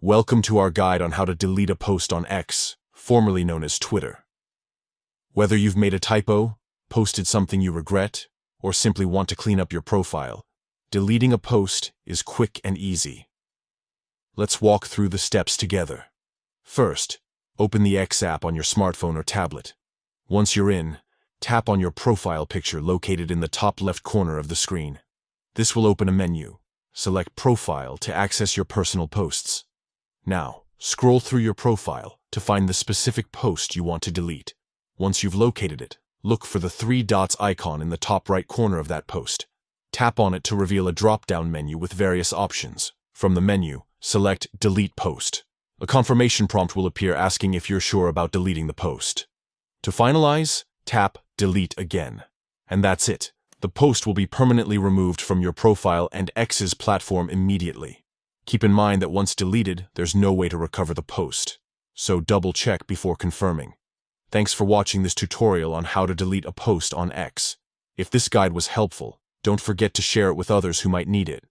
Welcome to our guide on how to delete a post on X, formerly known as Twitter. Whether you've made a typo, posted something you regret, or simply want to clean up your profile, deleting a post is quick and easy. Let's walk through the steps together. First, open the X app on your smartphone or tablet. Once you're in, tap on your profile picture located in the top left corner of the screen. This will open a menu. Select Profile to access your personal posts. Now, scroll through your profile to find the specific post you want to delete. Once you've located it, look for the three dots icon in the top right corner of that post. Tap on it to reveal a drop-down menu with various options. From the menu, select Delete Post. A confirmation prompt will appear asking if you're sure about deleting the post. To finalize, tap Delete again. And that's it. The post will be permanently removed from your profile and X's platform immediately. Keep in mind that once deleted, there's no way to recover the post. So double-check before confirming. Thanks for watching this tutorial on how to delete a post on X. If this guide was helpful, don't forget to share it with others who might need it.